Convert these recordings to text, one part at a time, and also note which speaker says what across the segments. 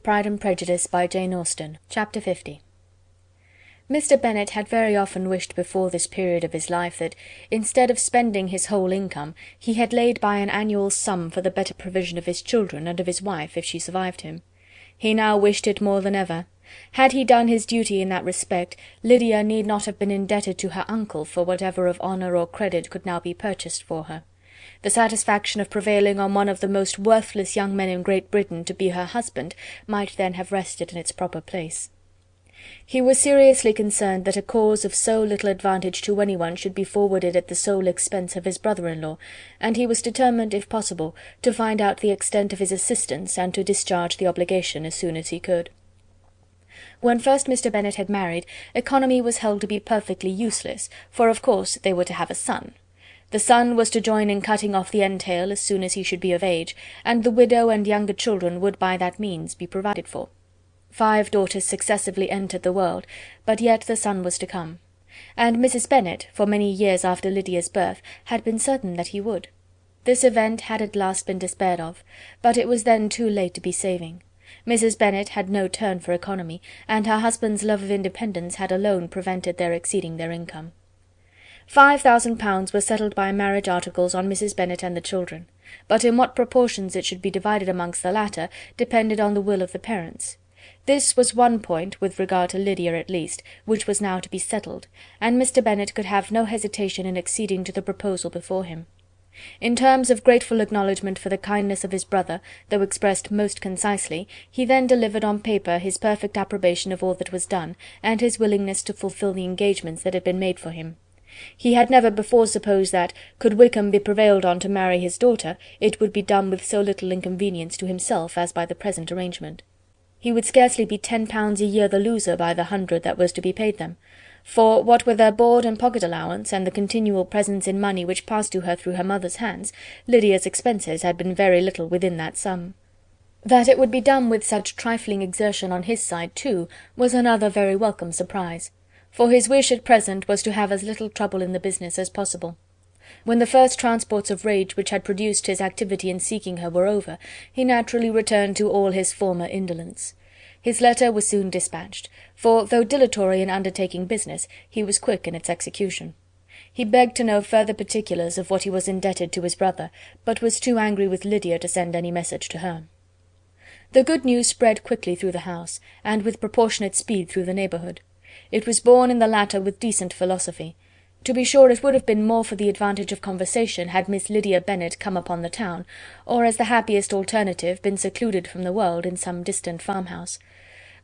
Speaker 1: Pride and Prejudice by Jane Austen. Chapter 50. Mr. Bennet had very often wished before this period of his life that, instead of spending his whole income, he had laid by an annual sum for the better provision of his children and of his wife, if she survived him. He now wished it more than ever. Had he done his duty in that respect, Lydia need not have been indebted to her uncle for whatever of honour or credit could now be purchased for her. The satisfaction of prevailing on one of the most worthless young men in Great Britain to be her husband might then have rested in its proper place. He was seriously concerned that a cause of so little advantage to anyone should be forwarded at the sole expense of his brother-in-law, and he was determined, if possible, to find out the extent of his assistance and to discharge the obligation as soon as he could. When first Mr. Bennet had married, economy was held to be perfectly useless, for of course they were to have a son. The son was to join in cutting off the entail as soon as he should be of age, and the widow and younger children would by that means be provided for. 5 daughters successively entered the world, but yet the son was to come. And Mrs. Bennet, for many years after Lydia's birth, had been certain that he would. This event had at last been despaired of, but it was then too late to be saving. Mrs. Bennet had no turn for economy, and her husband's love of independence had alone prevented their exceeding their income. £5,000 were settled by marriage articles on Mrs. Bennet and the children, but in what proportions it should be divided amongst the latter depended on the will of the parents. This was one point, with regard to Lydia at least, which was now to be settled, and Mr. Bennet could have no hesitation in acceding to the proposal before him. In terms of grateful acknowledgment for the kindness of his brother, though expressed most concisely, he then delivered on paper his perfect approbation of all that was done, and his willingness to fulfil the engagements that had been made for him. He had never before supposed that, could Wickham be prevailed on to marry his daughter, it would be done with so little inconvenience to himself as by the present arrangement. He would scarcely be £10 a year the loser by the 100 that was to be paid them, for, what with their board and pocket allowance, and the continual presents in money which passed to her through her mother's hands, Lydia's expenses had been very little within that sum. That it would be done with such trifling exertion on his side, too, was another very welcome surprise, for his wish at present was to have as little trouble in the business as possible. When the first transports of rage which had produced his activity in seeking her were over, he naturally returned to all his former indolence. His letter was soon dispatched, for, though dilatory in undertaking business, he was quick in its execution. He begged to know further particulars of what he was indebted to his brother, but was too angry with Lydia to send any message to her. The good news spread quickly through the house, and with proportionate speed through the neighbourhood. It was borne in the latter with decent philosophy. To be sure, it would have been more for the advantage of conversation had Miss Lydia Bennet come upon the town, or as the happiest alternative been secluded from the world in some distant farmhouse.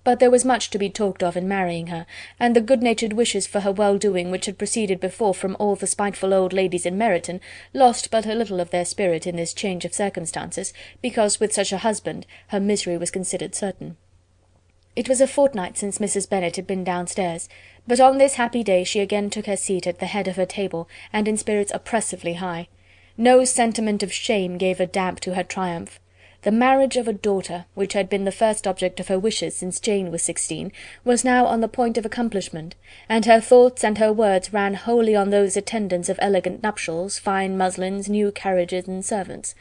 Speaker 1: But there was much to be talked of in marrying her, and the good-natured wishes for her well-doing which had proceeded before from all the spiteful old ladies in Meryton lost but a little of their spirit in this change of circumstances, because with such a husband her misery was considered certain. It was a fortnight since Mrs. Bennet had been downstairs, but on this happy day she again took her seat at the head of her table, and in spirits oppressively high. No sentiment of shame gave a damp to her triumph. The marriage of a daughter, which had been the first object of her wishes since Jane was 16, was now on the point of accomplishment, and her thoughts and her words ran wholly on those attendants of elegant nuptials, fine muslins, new carriages, and servants.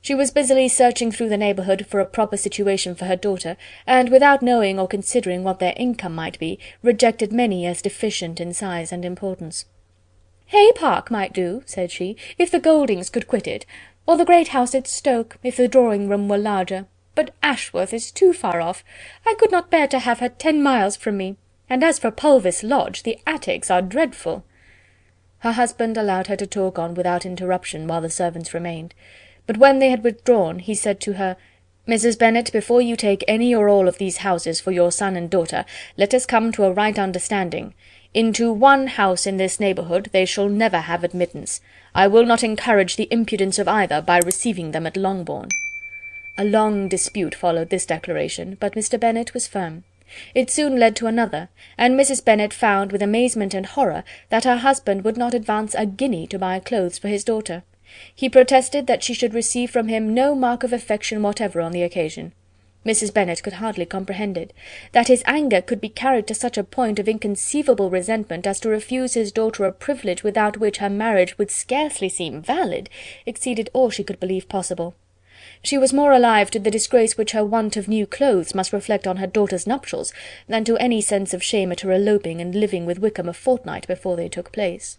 Speaker 1: She was busily searching through the neighbourhood for a proper situation for her daughter, and, without knowing or considering what their income might be, rejected many as deficient in size and importance. "Hay Park might do," said she, "if the Goldings could quit it, or the great house at Stoke, if the drawing-room were larger, but Ashworth is too far off. I could not bear to have her 10 miles from me, and as for Pulvis Lodge, the attics are dreadful." Her husband allowed her to talk on without interruption while the servants remained, but when they had withdrawn, he said to her, "Mrs. Bennet, before you take any or all of these houses for your son and daughter, let us come to a right understanding. Into one house in this neighbourhood they shall never have admittance. I will not encourage the impudence of either by receiving them at Longbourn." A long dispute followed this declaration, but Mr. Bennet was firm. It soon led to another, and Mrs. Bennet found with amazement and horror that her husband would not advance a guinea to buy clothes for his daughter. He protested that she should receive from him no mark of affection whatever on the occasion. Mrs. Bennet could hardly comprehend it. That his anger could be carried to such a point of inconceivable resentment as to refuse his daughter a privilege without which her marriage would scarcely seem valid, exceeded all she could believe possible. She was more alive to the disgrace which her want of new clothes must reflect on her daughter's nuptials, than to any sense of shame at her eloping and living with Wickham a fortnight before they took place.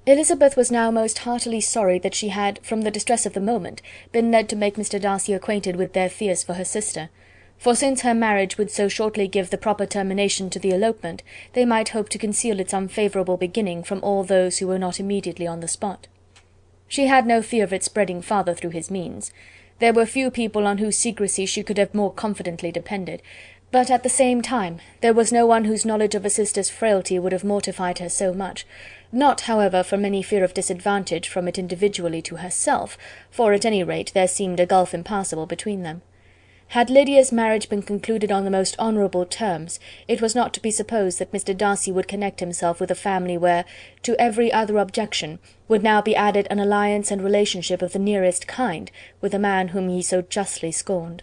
Speaker 1: Elizabeth was now most heartily sorry that she had, from the distress of the moment, been led to make Mr. Darcy acquainted with their fears for her sister, for since her marriage would so shortly give the proper termination to the elopement, they might hope to conceal its unfavourable beginning from all those who were not immediately on the spot. She had no fear of its spreading farther through his means. There were few people on whose secrecy she could have more confidently depended, but at the same time there was no one whose knowledge of a sister's frailty would have mortified her so much, not, however, from any fear of disadvantage from it individually to herself, for at any rate there seemed a gulf impassable between them. Had Lydia's marriage been concluded on the most honourable terms, it was not to be supposed that Mr. Darcy would connect himself with a family where, to every other objection, would now be added an alliance and relationship of the nearest kind with a man whom he so justly scorned.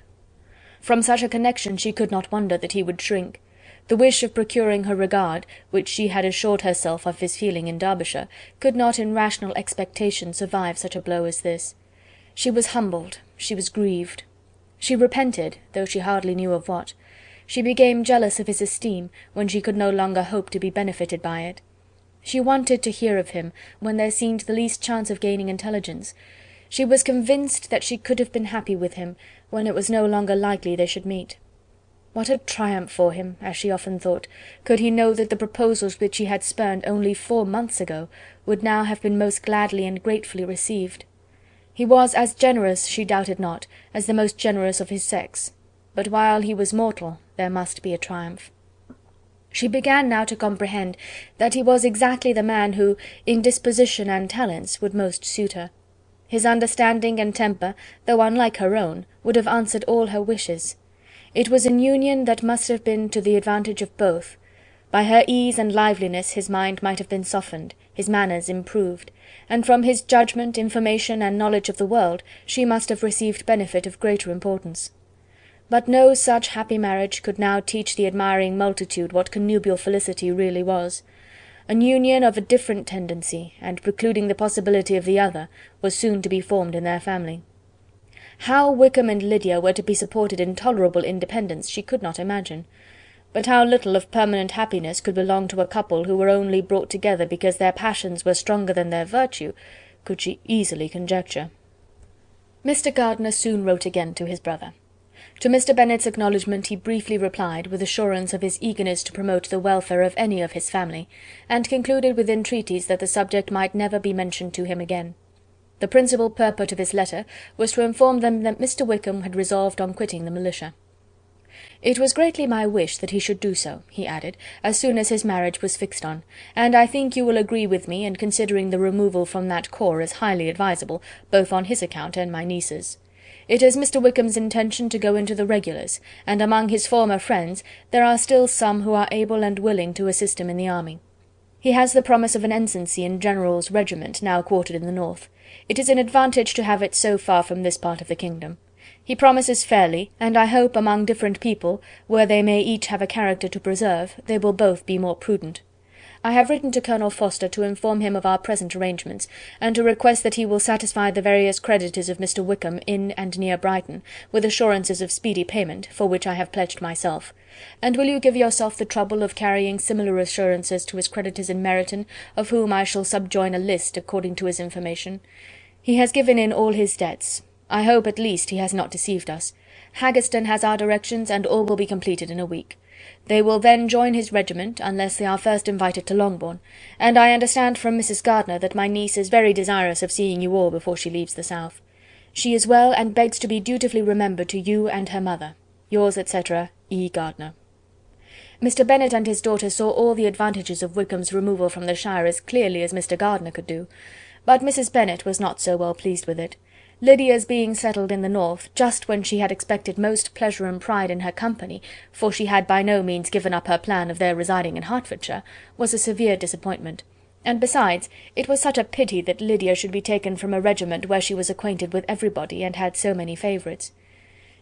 Speaker 1: From such a connection she could not wonder that he would shrink. The wish of procuring her regard, which she had assured herself of his feeling in Derbyshire, could not in rational expectation survive such a blow as this. She was humbled, she was grieved. She repented, though she hardly knew of what. She became jealous of his esteem, when she could no longer hope to be benefited by it. She wanted to hear of him, when there seemed the least chance of gaining intelligence. She was convinced that she could have been happy with him, when it was no longer likely they should meet. What a triumph for him, as she often thought, could he know that the proposals which he had spurned only 4 months ago would now have been most gladly and gratefully received. He was as generous, she doubted not, as the most generous of his sex, but while he was mortal there must be a triumph. She began now to comprehend that he was exactly the man who, in disposition and talents, would most suit her. His understanding and temper, though unlike her own, would have answered all her wishes. It was an union that must have been to the advantage of both. By her ease and liveliness his mind might have been softened, his manners improved, and from his judgment, information, and knowledge of the world, she must have received benefit of greater importance. But no such happy marriage could now teach the admiring multitude what connubial felicity really was. An union of a different tendency, and precluding the possibility of the other, was soon to be formed in their family. How Wickham and Lydia were to be supported in tolerable independence she could not imagine. But how little of permanent happiness could belong to a couple who were only brought together because their passions were stronger than their virtue, could she easily conjecture. Mr. Gardiner soon wrote again to his brother. To Mr. Bennet's acknowledgment he briefly replied, with assurance of his eagerness to promote the welfare of any of his family, and concluded with entreaties that the subject might never be mentioned to him again. The principal purport of his letter was to inform them that Mr. Wickham had resolved on quitting the militia. It was greatly my wish that he should do so, he added, as soon as his marriage was fixed on, and I think you will agree with me in considering the removal from that corps as highly advisable, both on his account and my niece's. It is Mr. Wickham's intention to go into the regulars, and among his former friends there are still some who are able and willing to assist him in the army. He has the promise of an ensigncy in General's regiment now quartered in the north. It is an advantage to have it so far from this part of the kingdom. He promises fairly, and I hope among different people, where they may each have a character to preserve, they will both be more prudent. I have written to Colonel Forster to inform him of our present arrangements, and to request that he will satisfy the various creditors of Mr. Wickham in and near Brighton, with assurances of speedy payment, for which I have pledged myself. And will you give yourself the trouble of carrying similar assurances to his creditors in Meryton, of whom I shall subjoin a list according to his information? He has given in all his debts. I hope at least he has not deceived us. Haggerston has our directions, and all will be completed in a week. They will then join his regiment, unless they are first invited to Longbourn, and I understand from Mrs. Gardiner that my niece is very desirous of seeing you all before she leaves the south. She is well, and begs to be dutifully remembered to you and her mother. Yours, etc., E. Gardiner. Mr. Bennet and his daughter saw all the advantages of Wickham's removal from the shire as clearly as Mr. Gardiner could do, but Mrs. Bennet was not so well pleased with it. Lydia's being settled in the north, just when she had expected most pleasure and pride in her company, for she had by no means given up her plan of their residing in Hertfordshire, was a severe disappointment. And besides, it was such a pity that Lydia should be taken from a regiment where she was acquainted with everybody, and had so many favourites.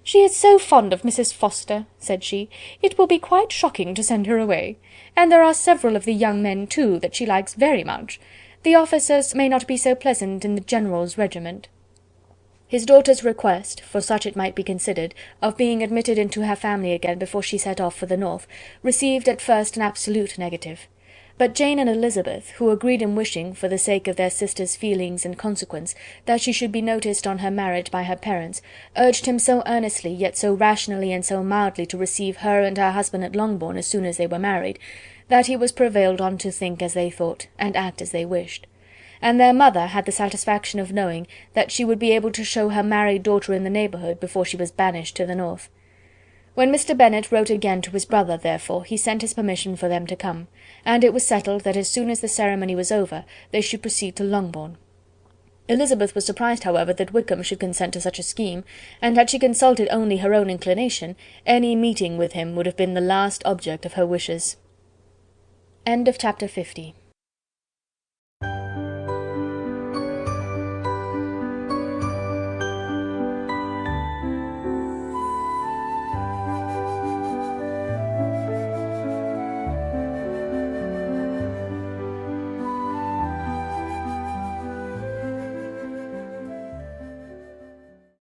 Speaker 1: "She is so fond of Mrs. Forster," said she, "it will be quite shocking to send her away. And there are several of the young men, too, that she likes very much. The officers may not be so pleasant in the General's regiment." His daughter's request, for such it might be considered, of being admitted into her family again before she set off for the north, received at first an absolute negative. But Jane and Elizabeth, who agreed in wishing, for the sake of their sister's feelings and consequence, that she should be noticed on her marriage by her parents, urged him so earnestly, yet so rationally and so mildly, to receive her and her husband at Longbourn as soon as they were married, that he was prevailed on to think as they thought, and act as they wished. And their mother had the satisfaction of knowing that she would be able to show her married daughter in the neighbourhood before she was banished to the north. When Mr. Bennet wrote again to his brother, therefore, he sent his permission for them to come, and it was settled that as soon as the ceremony was over they should proceed to Longbourn. Elizabeth was surprised, however, that Wickham should consent to such a scheme, and had she consulted only her own inclination, any meeting with him would have been the last object of her wishes. Chapter 50.